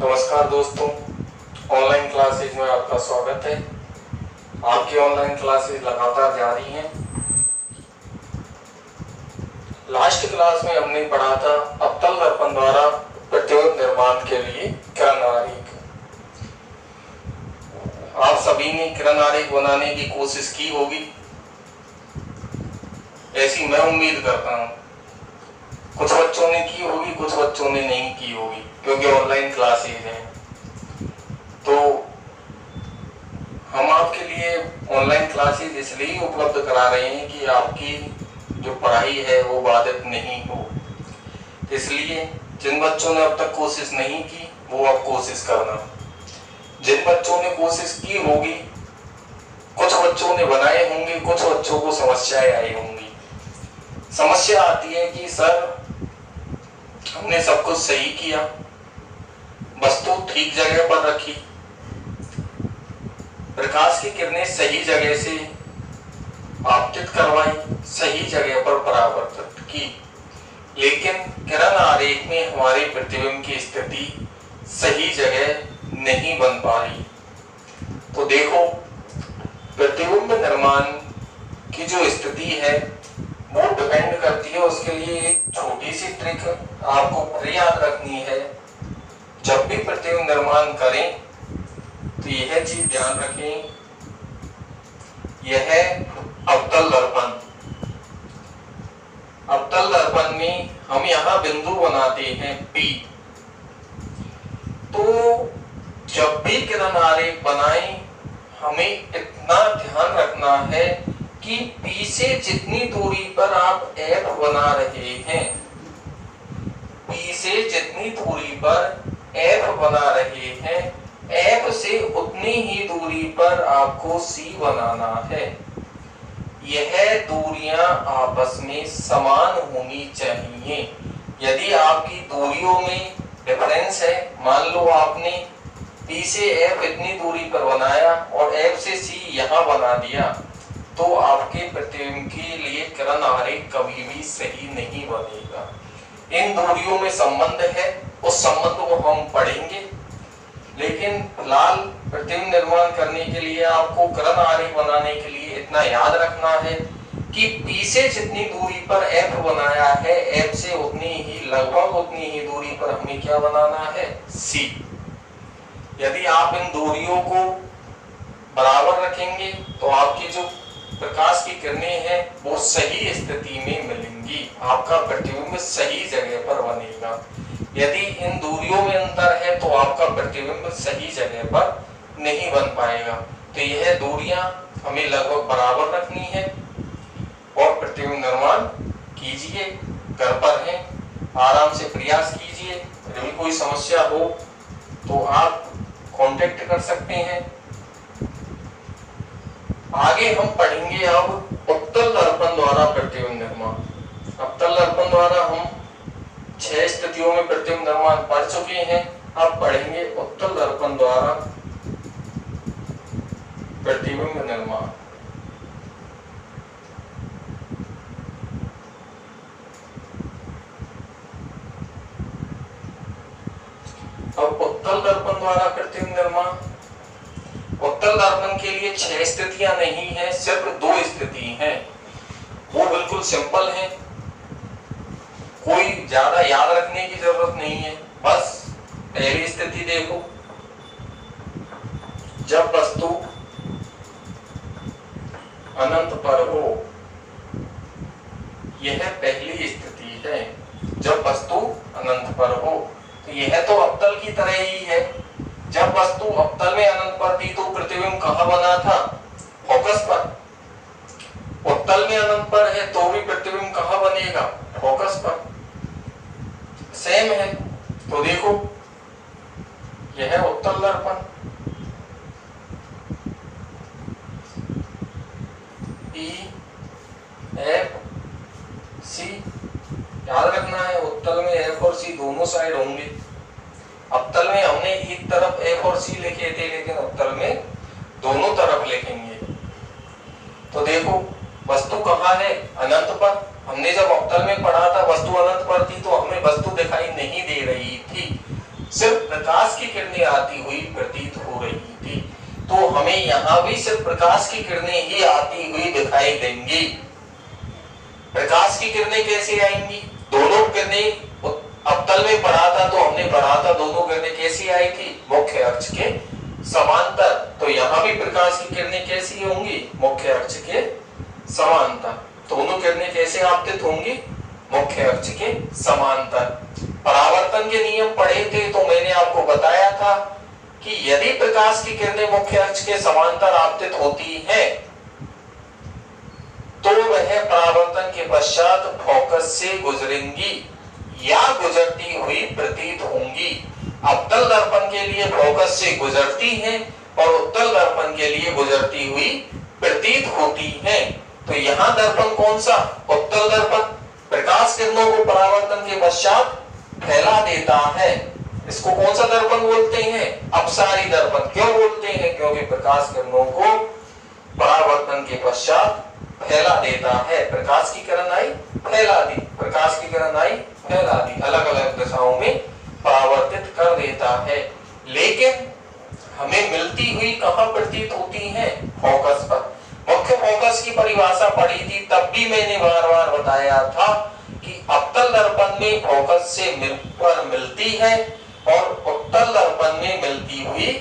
नमस्कार दोस्तों, online classes में आपका स्वागत है। आपकी ऑनलाइन क्लासेज लगातार जारी हैं। लास्ट क्लास में हमने पढ़ा था अवतल दर्पण द्वारा प्रतिबिंब निर्माण के लिए किरण आरेख। आप सभी ने किरण आरेख बनाने की कोशिश की होगी, ऐसी मैं उम्मीद करता हूँ। कुछ बच्चों ने की होगी, कुछ बच्चों ने नहीं की होगी, क्योंकि ऑनलाइन क्लासेज हैं। तो हम आपके लिए ऑनलाइन क्लासेज इसलिए उपलब्ध करा रहे हैं कि आपकी जो पढ़ाई है वो बाधित नहीं हो। इसलिए जिन बच्चों ने अब तक कोशिश नहीं की वो अब कोशिश करना। जिन बच्चों ने कोशिश की होगी, कुछ बच्चों ने बनाए होंगे, कुछ बच्चों को समस्याएं आई होंगी। समस्या आती है कि सर हमने सब कुछ सही किया, वस्तु ठीक जगह पर रखी, प्रकाश की किरणें सही जगह से आपतित करवाई, सही जगह पर परावर्तित की, लेकिन किरण आरेख में हमारे प्रतिबिंब की स्थिति सही जगह नहीं बन पा रही। तो देखो, प्रतिबिंब निर्माण की जो स्थिति है वो डिपेंड करती है। उसके लिए एक छोटी सी ट्रिक आपको याद रखनी है। जब भी प्रतिबिंब निर्माण करें तो यह चीज ध्यान रखें, यह है अवतल दर्पण। अवतल दर्पण में हम यहाँ बिंदु बनाते हैं P। तो जब भी किरण आरेख बनाएं, हमें इतना ध्यान रखना है कि P से जितनी दूरी पर आप F बना रहे हैं, P से जितनी दूरी पर F बना रहे हैं, F से उतनी ही दूरी पर आपको C बनाना है। यह दूरियां आपस में समान होनी चाहिए। यदि आपकी दूरियों में डिफरेंस है, मान लो आपने P से F इतनी दूरी पर बनाया और F से C यहाँ बना दिया, तो आपके प्रतिबिंब के लिए किरण आरेख कभी भी सही नहीं बनेगा। इन दूरियों में संबंध है, उस संबंध को हम पढ़ेंगे, लेकिन फिलहाल प्रतिबिंब निर्माण करने के लिए आपको किरण आरेख बनाने के लिए इतना याद रखना है कि P से जितनी दूरी पर F बनाया है, F से उतनी ही, लगभग उतनी ही दूरी पर हमें क्या बनाना है, C। यदि आप इन दूरियों को बराबर रखेंगे तो आपकी जो प्रकाश की किरणें हैं वो सही स्थिति में मिलेंगी, आपका प्रतिबिंब सही जगह पर बनेगा। यदि इन दूरियों में अंतर है तो आपका प्रतिबिंब सही जगह पर नहीं बन पाएगा। तो यह दूरियां हमें लगभग बराबर रखनी है और प्रतिबिंब निर्माण कीजिए। घर पर हैं, आराम से प्रयास कीजिए। यदि कोई समस्या हो तो आप कांटेक्ट कर सकते हैं। आगे हम पढ़ेंगे अब उत्तल दर्पण द्वारा प्रतिबिंब निर्माण। अवतल दर्पण द्वारा हम 6 स्थितियों में प्रतिबिंब निर्माण पढ़ चुके हैं। अब पढ़ेंगे उत्तल दर्पण द्वारा प्रतिबिंब निर्माण। अब उत्तल दर्पण द्वारा प्रतिबिंब निर्माण, उत्तल दर्पण के लिए 6 स्थितियां नहीं है, सिर्फ 2 स्थिति हैं। वो बिल्कुल सिंपल है, कोई ज्यादा याद रखने की जरूरत नहीं है। बस पहली स्थिति देखो, जब वस्तु अनंत पर हो, यह पहली स्थिति है। जब वस्तु अनंत पर हो, तो यह तो अवतल की तरह ही है। जब वस्तु अवतल में अनंत पर थी तो प्रतिबिंब कहाँ बना था, फोकस पर। उत्तल में अनंत पर है तो भी प्रतिबिंब कहाँ बनेगा, फोकस पर। सेम है। तो देखो, यह है उत्तल दर्पण, E F C। याद रखना है, उत्तल में F और C दोनों साइड होंगे। अवतल में हमने एक तरफ F और C लिखे थे, लेकिन उत्तल में दोनों तरफ लिखेंगे। तो देखो, वस्तु कहाँ है, अनंत पर। हमने जब अवतल में पढ़ा था वस्तु अनंत पर थी तो हमें वस्तु दिखाई नहीं दे रही थी, सिर्फ प्रकाश की प्रकाश की किरणें ही आती हुई दिखाई देंगी। प्रकाश की किरणें कैसे आएंगी? दोनों किरणें अवतल में पड़ा था तो हमने पढ़ा था दोनों किरणें कैसी आई थी? मुख्य अक्ष के समांतर। तो यहाँ भी प्रकाश की किरणें कैसी होंगी? मुख्य अक्ष के समांतर। दोनों किरणें कैसे आपतित होंगी? मुख्य अक्ष के समांतर। परावर्तन के नियम पढ़े थे तो मैंने आपको बताया था कि यदि प्रकाश की किरणें मुख्य अक्ष के समांतर आपतित होती हैं तो वह परावर्तन के पश्चात फोकस से गुजरेंगी या गुजरती हुई प्रतीत होंगी। अवतल दर्पण के लिए फोकस से गुजरती हैं और उत्तल दर्पण के लिए गुजरती हुई प्रतीत होती हैं। तो यहाँ दर्पण कौन सा? उत्तल दर्पण प्रकाश किरणों को परावर्तन के पश्चात फैला देता है। इसको कौन सा दर्पण बोलते हैं? अपसारी दर्पण। क्यों बोलते हैं? क्योंकि प्रकाश किरणों को परावर्तन के पश्चात फैला देता है। प्रकाश की किरण आई, फैला दी, प्रकाश की किरण आई, फैला दी, अलग अलग दिशाओं में परावर्तित कर देता है। लेकिन हमें मिलती हुई कहां प्रतीत होती हैं? फोकस पर। मुख्य फोकस की परिभाषा पढ़ी थी, तब भी मैंने बार बार बताया था कि अवतल दर्पण में फोकस से मिलती है और उत्तल दर्पण में मिलती हुई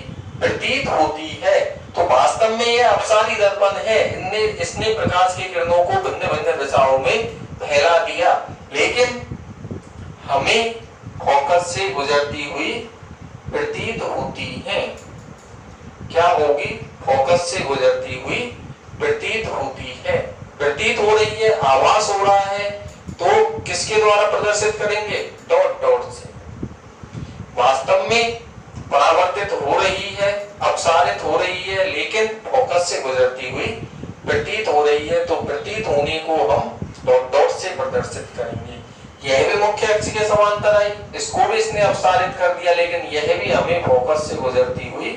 प्रतीत होती है। तो वास्तव में यह अपसारी दर्पण है। इसने प्रकाश की किरणों को भिन्न भिन्न दिशाओं में फैला दिया, लेकिन हमें फोकस से गुजरती हुई प्रतीत होती है। क्या होगी? फोकस से गुजरती हुई प्रतीत होती है। प्रतीत हो रही है, आभास हो रहा है, तो किसके द्वारा प्रदर्शित करेंगे? डॉट डॉट से। वास्तव में परावर्तित हो रही है, अपसारित हो रही है, लेकिन फोकस से गुजरती हुई प्रतीत हो रही है। तो प्रतीत होने को हम डॉट डॉट से प्रदर्शित करेंगे। यह भी मुख्य अक्ष के समांतर आई, इसको भी इसने अपसारित कर दिया, लेकिन यह भी हमें फोकस से गुजरती हुई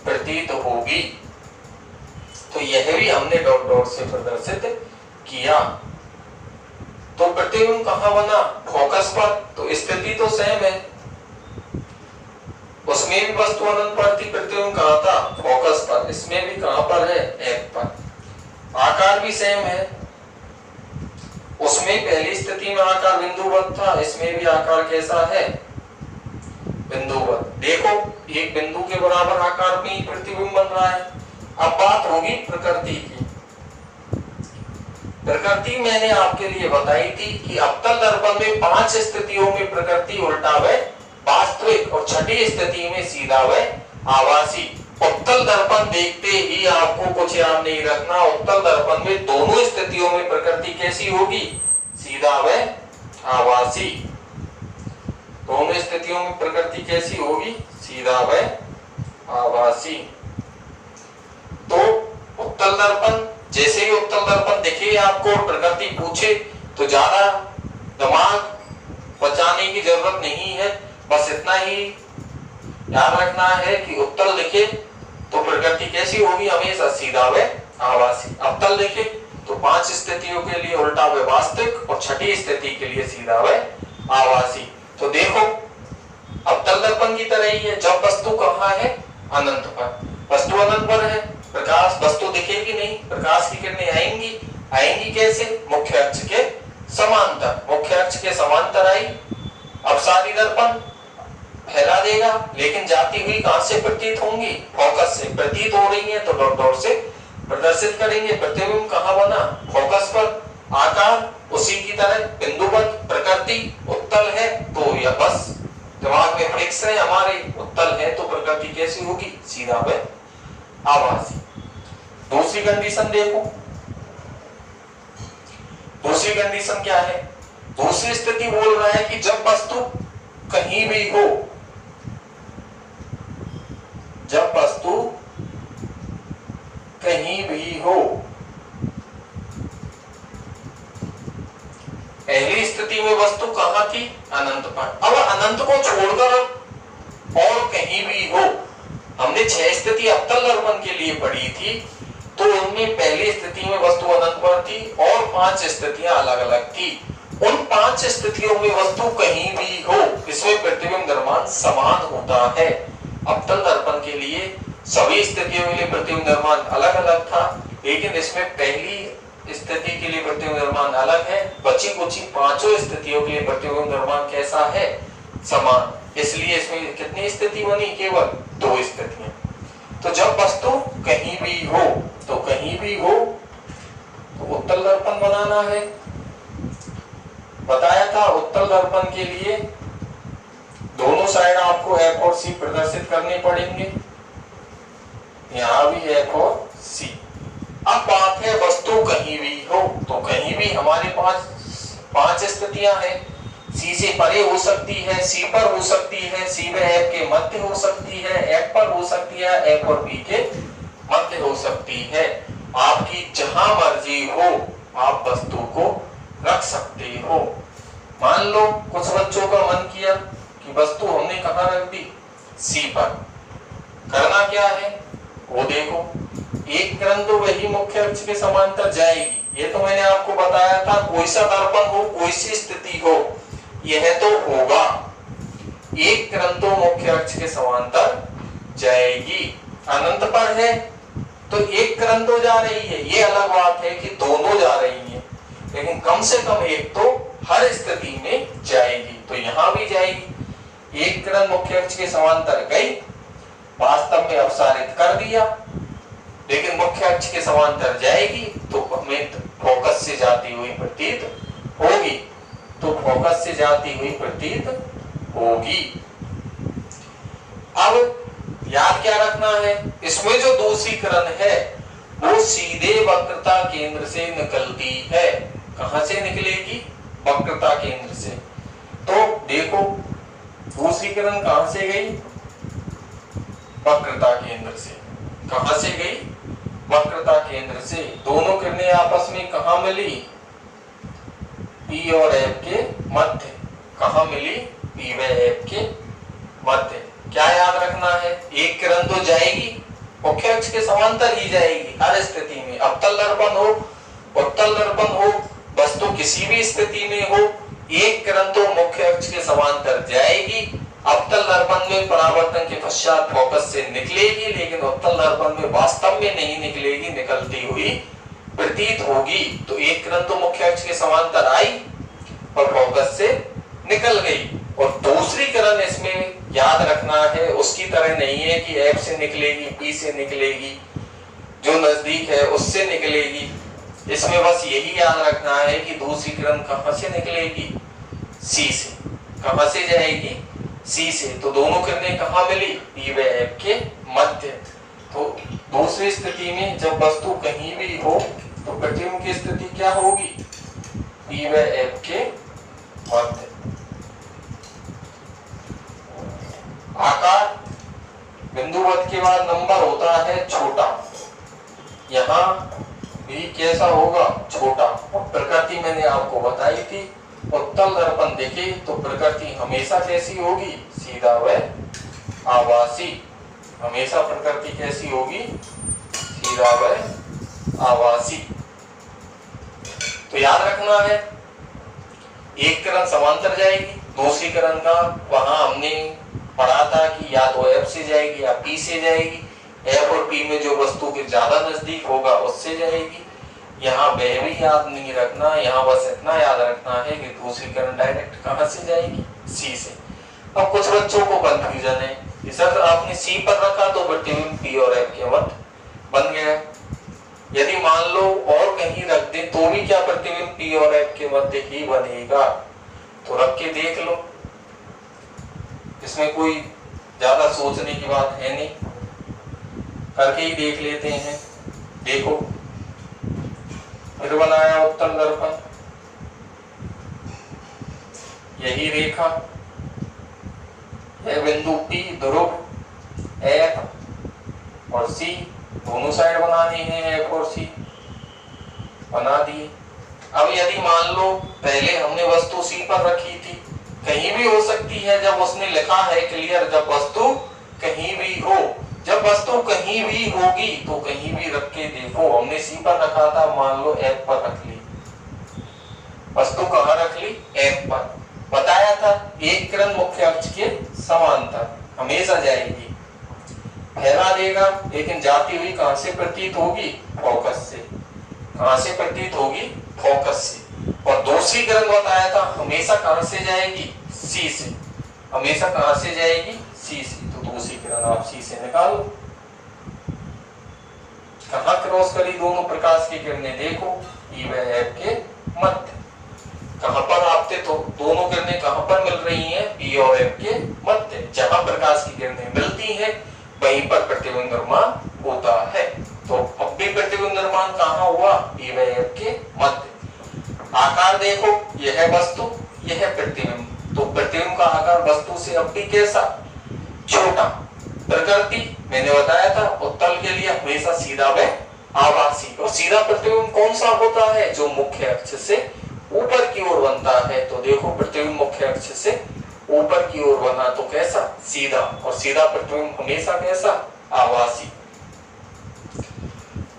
प्रतीत होगी। तो यह भी हमने डॉट डॉट से प्रदर्शित किया। तो प्रतिबिंब कहां बना? फोकस पर। तो स्थिति तो सेम है, उसमें भी वस्तु अनंत पर थी, प्रतिबिंब कहां था? फोकस पर। इसमें भी कहां पर है? एक पर। आकार भी सेम है, उसमें पहली स्थिति में आकार बिंदुवत था, इसमें भी आकार कैसा है? बिंदुवत। देखो एक बिंदु के बराबर आकार में प्रतिबिंब बन रहा है। अब बात होगी प्रकृति की। प्रकृति मैंने आपके लिए बताई थी कि अवतल दर्पण में 5 स्थितियों में प्रकृति उल्टा व वास्तविक और छठी स्थिति में सीधा व आभासी। उत्तल दर्पण देखते ही आपको कुछ याद नहीं रखना। उत्तल दर्पण में दोनों स्थितियों में प्रकृति कैसी होगी? सीधा व आभासी। दोनों स्थितियों में प्रकृति कैसी होगी? सीधा व आभासी। तो उत्तल दर्पण, जैसे ही उत्तल दर्पण दिखे आपको, प्रकृति पूछे, तो ज्यादा दिमाग बचाने की जरूरत नहीं है। बस इतना ही ध्यान रखना है कि उत्तल दिखे तो प्रकृति कैसी होगी? हमेशा सीधा व आभासी। अवतल देखे तो 5 स्थितियों के लिए उल्टा व वास्तविक और छठी स्थिति के लिए सीधा व आभासी। तो देखो अवतल दर्पण की तरह ही है। जब वस्तु कहाँ है? अनंत पर। वस्तु अनंत पर है, प्रकाश वस्तु दिखेगी नहीं, प्रकाश की किरणें आएंगी। आएंगी कैसे? मुख्य अक्ष के समांतर। मुख्य अक्ष के समांतर आई, अपसारी दर्पण फैला देगा, लेकिन जाती हुई कहां से प्रतीत होंगी? फोकस से। प्रतीत हो रही है तो डॉट डॉट से प्रदर्शित करेंगे। प्रतिबिंब कहां बना? फोकस पर। आकार उसी की तरह बिंदुवत। प्रकृति उत्तल है तो यह बस दिमाग में फिक्स है हमारे, उत्तल है तो प्रकृति कैसी होगी? सीधा व आभासी। दूसरी कंडीशन देखो। दूसरी कंडीशन क्या है? दूसरी स्थिति बोल रहा है कि जब वस्तु कहीं भी हो, जब वस्तु कहीं भी हो। पहली स्थिति में वस्तु कहां थी? अनंत पर। अब अनंत को छोड़कर और कहीं भी हो, हमने 6 स्थिति अवतल दर्पण के लिए पढ़ी थी, तो उनमें पहली स्थिति में वस्तु अनंत पर थी और 5 स्थितियां अलग अलग थी। उन 5 स्थितियों में वस्तु कहीं भी हो, इसमें प्रतिबिंब द्रव्यमान समान होता है। अवतल दर्पण के लिए सभी स्थितियों के लिए प्रतिबिंब निर्माण अलग अलग था, लेकिन इसमें पहली स्थिति के लिए प्रतिबिंब निर्माण अलग है, बची कुची पांचों स्थितियों के लिए प्रतिबिंब निर्माण कैसा है, समान। इसलिए इसमें कितनी स्थिति बनी, केवल दो स्थितियां। तो जब वस्तु कहीं भी हो, तो कहीं भी हो तो उत्तल दर्पण बनाना है। बताया था उत्तल दर्पण के लिए दोनों साइड आपको F और C प्रदर्शित करने पड़ेंगे, यहां भी F और C। अब बात है वस्तु कहीं भी हो, तो कहीं भी हमारे पास पांच स्थितियां हैं। C से परे हो सकती है, C पर हो सकती है, C व F के मध्य हो सकती है, F पर हो सकती है, F और B के मध्य हो सकती है। आपकी जहां मर्जी हो आप वस्तु को रख सकते हो। मान लो कुछ बच्चों का मन किया कि वस्तु हमने कहां रख दी, C पर। करना क्या है वो देखो, एक किरण तो वही मुख्य अक्ष के समांतर जाएगी। ये तो मैंने आपको बताया था, कोई सा दर्पण हो, कोई सी स्थिति हो, यह तो होगा। एक किरण तो मुख्य अक्ष के समांतर जाएगी। अनंत पर है तो एक किरण तो जा रही है, ये अलग बात है कि दोनों जा रही हैं, लेकिन कम से कम एक तो हर स्थिति में जाएगी। तो यहां भी जाएगी। एक किरण मुख्य अक्ष के समांतर गई, वास्तव में अपसारित कर दिया, लेकिन मुख्य अक्ष के समांतर जाएगी तो हमें फोकस से जाती हुई प्रतीत होगी, तो फोकस से जाती हुई प्रतीत होगी। अब याद क्या रखना है, इसमें जो दूसरी किरण है वो सीधे वक्रता केंद्र से निकलती है। कहां से निकलेगी, वक्रता केंद्र से। तो देखो दूसरी किरण कहां से गई, वक्रता केंद्र से। कहां से गई, वक्रता केंद्र से। दोनों किरणें आपस में कहां मिली, P और F के मध्य। कहां मिली, P व F के मध्य। क्या याद रखना है, एक किरण तो जाएगी, मुख्य अक्ष के समांतर ही जाएगी हर स्थिति में। अवतल दर्पण हो, उत्तल दर्पण हो, वस्तु किसी भी स्थिति में हो, एक किरण तो मुख्य अक्ष के समांतर जाएगी। अवतल दर्पण में परावर्तन के पश्चात फोकस से निकलेगी, लेकिन उत्तल दर्पण में वास्तव में नहीं निकलेगी, निकलती हुई प्रतीत होगी। तो एक किरण तो मुख्य अक्ष के समांतर आई और फोकस से निकल गई। और दूसरी किरण इसमें याद रखना है उसकी तरह नहीं है कि F से निकलेगी, P से निकलेगी, जो नजदीक है उससे निकलेगी। इसमें बस यही याद रखना है कि दूसरी किरण कहां से निकलेगी, C से। कहां से जाएगी, C से। तो दोनों किरणें कहां मिली, P व F के मध्य। तो दूसरी स्थिति में जब वस्तु कहीं भी हो तो प्रतिबिंब की स्थिति क्या होगी, P व F के मध्य। आकार बिंदुवत के बाद नंबर होता है छोटा, यहाँ भी कैसा होगा, छोटा। और प्रकृति मैंने आपको बताई थी, उत्तल दर्पण देखे तो प्रकृति हमेशा कैसी होगी, सीधा व आभासी। हमेशा प्रकृति कैसी होगी, सीधा व आभासी। तो याद रखना है एक किरण समांतर जाएगी, दूसरी किरण का वहां हमने पढ़ा था कि या तो F से जाएगी या P से जाएगी। F और P में जो वस्तु के ज्यादा नजदीक होगा उससे जाएगी। यहाँ वह भी याद नहीं रखना, यहाँ बस इतना याद रखना है कि दूसरी किरण डायरेक्ट कहां से जाएगी, C से। अब कुछ बच्चों को कंफ्यूजन है कि सर आपने C पर रखा तो प्रतिबिंब P और F के मध्य बन गया। यदि मान लो और कहीं रख दे तो भी क्या प्रतिबिंब P और F के मध्य ही बनेगा। तो रख के देख लो, इसमें कोई ज्यादा सोचने की बात है नहीं, करके ही देख लेते हैं। देखो फिर बनाया उत्तल दर्पण, यही रेखा, यह बिंदु P, ध्रुव F और C, दोनों साइड बनाने हैं F और C, बना दिए। अब यदि मान लो पहले हमने वस्तु C पर रखी थी, कहीं भी हो सकती है, जब उसने लिखा है क्लियर, जब वस्तु कहीं भी हो, जब वस्तु कहीं भी होगी तो कहीं भी रख के देखो। हमने C पर रखा था, मान लो F पर रख ली, वस्तु कहां रख ली, F पर। बताया था एक किरण मुख्य अक्ष के समांतर हमेशा जाएगी। फैला देगा, लेकिन जाती हुई कहां से प्रतीत होगी? फोकस से। कहां से प्रतीत होगी? फोकस से। और दूसरी किरण बताया था हमेशा कहां से जाएगी? सी से। हमेशा कहां से जाएगी? सी से। तो दूसरी किरण आप सी से निकालो। कहां क्रॉस करी दोनों प्रकाश की किरणें? देखो ई व एफ के मध्य। कहां पर आपते? तो दोनों किरणें कहां पर मिल रही हैं? पी और एफ के मध्य। जहां प्रकाश की किरणें मिलती हैं वहीं पर प्रतिबिंब निर्माण होता है। तो अब भी प्रतिबिंब निर्माण कहां हुआ? पी व एफ के मध्य। आकार देखो, यह वस्तु, यह प्रतिबिंब। तो प्रतिबिंब का आकार वस्तु से अब भी कैसा? छोटा। प्रकृति मैंने बताया था उत्तल के लिए हमेशा सीधा व आभासी। और सीधा प्रतिबिंब कौन सा होता है? जो मुख्य अक्ष से ऊपर की ओर बनता है। तो देखो प्रतिबिंब मुख्य अक्ष से ऊपर की ओर बना तो कैसा? सीधा। और सीधा प्रतिबिंब हमेशा कैसा? आभासी।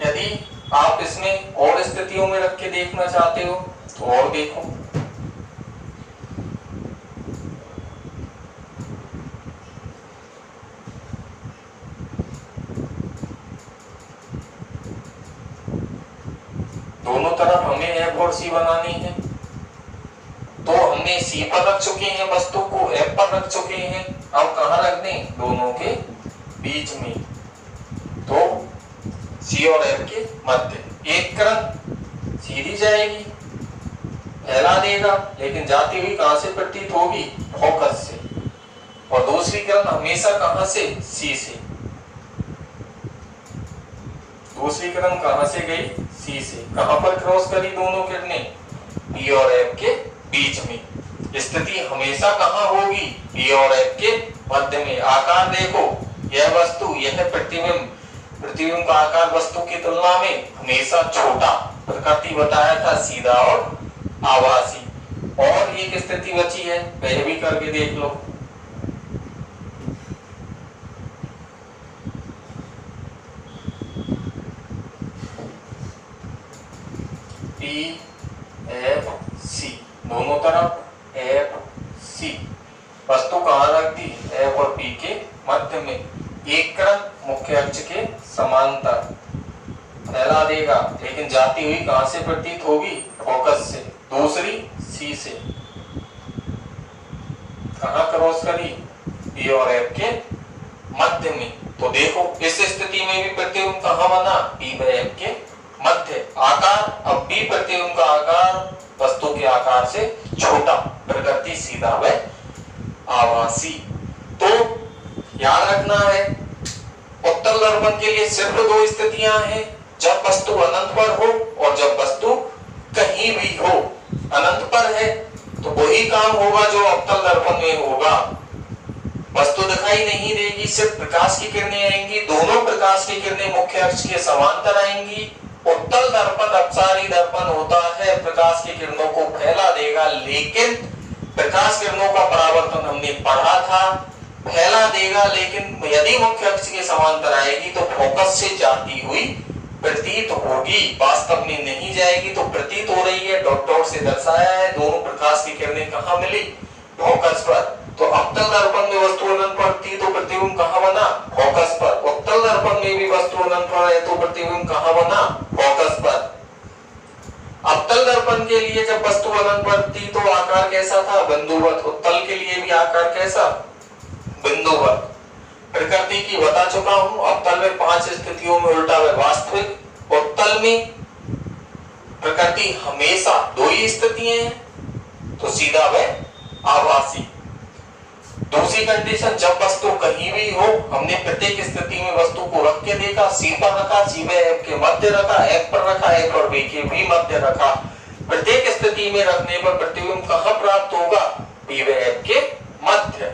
यदि आप इसमें और स्थितियों में रख के देखना चाहते हो तो और देखो। दोनों तरफ हमें एफ और सी बनानी है। तो हमने सी पर रख चुके हैं वस्तु को, एफ पर रख चुके हैं। अब कहां रख दें? दोनों के बीच में। तो सी और एफ के मध्य। एक किरण सीधी जाएगी, फैला देगा, लेकिन जाती हुई कहां से प्रतीत होगी? फोकस से। और दूसरी किरण हमेशा कहां से? सी से। दूसरी किरण कहां से गई? सी से। कहां पर क्रॉस करी दोनों किरणें? पी और एफ के बीच में। स्थिति हमेशा कहां होगी? पी और एफ के मध्य में। आकार देखो, यह वस्तु, यह प्रतिबिंब। प्रतिबिंब का आकार वस्तु की तुलना में हमेशा छोटा। प्रकृति बताया था सीधा और आभासी। और एक स्थिति बची है, वह भी करके देख लो। पी एफ सी, दोनों तरफ एफ सी। वस्तु कहां रख दी? एफ और पी के मध्य में। एक किरण मुख्य अक्ष के समांतर फैला देगा, लेकिन जाती हुई कहां से प्रतीत होगी? फोकस से। दूसरी सी से। कहां क्रॉस करी? पी और एफ के मध्य में। तो देखो इस स्थिति में भी प्रतिबिंब कहां बना? पी व एफ के मध्य। आकार अब भी प्रतिबिंब का आकार वस्तु के आकार से छोटा। प्रकृति सीधा व आभासी। तो याद रखना है उत्तल दर्पण के लिए सिर्फ दो स्थितियां हैं, जब वस्तु अनंत पर हो और जब वस्तु कहीं भी हो। अनंत पर है तो वही काम होगा जो अवतल दर्पण में होगा। वस्तु दिखाई नहीं देगी, सिर्फ प्रकाश की किरणें आएंगी। दोनों प्रकाश की किरणें मुख्य अक्ष के समांतर आएंगी। उत्तल दर्पण अपसारी दर्पण होता है, प्रकाश की किरणों को फैला देगा, लेकिन प्रकाश किरणों का परावर्तन हमने पढ़ा था, फैला देगा, लेकिन यदि मुख्य अक्ष के समांतर आएगी तो फोकस से जाती हुई प्रतीत होगी, वास्तव में नहीं जाएगी। तो प्रतीत हो रही है, डॉट डॉट से दर्शाया है। दोनों प्रकाश की किरणें कहां मिली? फोकस पर। तो अवतल दर्पण में वस्तु अनंत पर थी तो प्रतिबिंब कहां बना? फोकस पर। उत्तल दर्पण में भी वस्तु अनंत पर है तो प्रतिबिंब कहां बना? फोकस पर। अवतल दर्पण के लिए जब वस्तु अनंत पर थी तो आकार कैसा था? बिंदुवत। उत्तल के लिए भी आकार कैसा? बिंदुवत। प्रकृति की बता चुका हूं। अवतल में 5 स्थितियों में उल्टा व वास्तविक। उत्तल में प्रकृति हमेशा 2 ही स्थितियां हैं, तो सीधा व आभासी। दूसरी कंडीशन, जब वस्तु कहीं भी हो, हमने प्रत्येक स्थिति में वस्तु को रख के देखा। सी पर रखा, सी व एफ के मध्य रखा, एफ पर रखा, एफ और बी के भी मध्य रखा। प्रत्येक स्थिति में रखने पर प्रतिबिंब कहां प्राप्त होगा? पी व एफ के मध्य।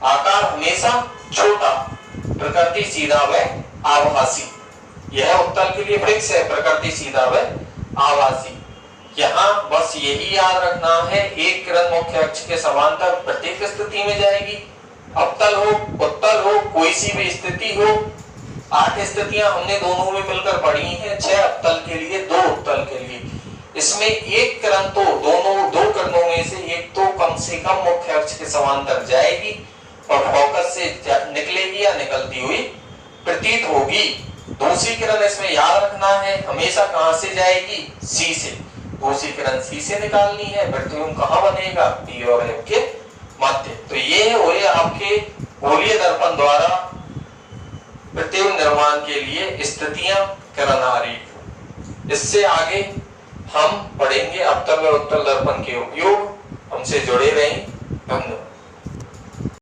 आकार हमेशा छोटा, प्रकृति सीधा व आभासी। यह उत्तल के लिए फिक्स है, प्रकृति सीधा व आभासी। यहाँ बस यही याद रखना है, एक किरण मुख्य अक्ष के समांतर प्रत्येक स्थिति में जाएगी। अवतल हो, उत्तल हो, कोई सी भी स्थिति हो। 8 स्थितियां हमने दोनों में मिलकर पढ़ी हैं, 6 अवतल के लिए, 2 उत्तल के लिए। इसमें एक किरण तो दोनों 2 किरणों में से एक तो कम से कम मुख्य अक्ष के समांतर जाएगी और फोकस से निकलेगी या निकलती हुई प्रतीत होगी। दूसरी किरण इसमें याद रखना है हमेशा कहां से जाएगी, सी से। दूसरी किरण सी से निकालनी है, प्रतिबिंब कहां बनेगा, पी और एफ के मध्य। तो ये हुए आपके गोलीय दर्पण द्वारा प्रतिबिंब निर्माण के लिए स्थितियां, किरण आरेख। इससे आगे हम पढ़ेंगे अवतल व उत्तल दर्पण के उपयोग। हमसे जुड़े रहें। धन्यवाद।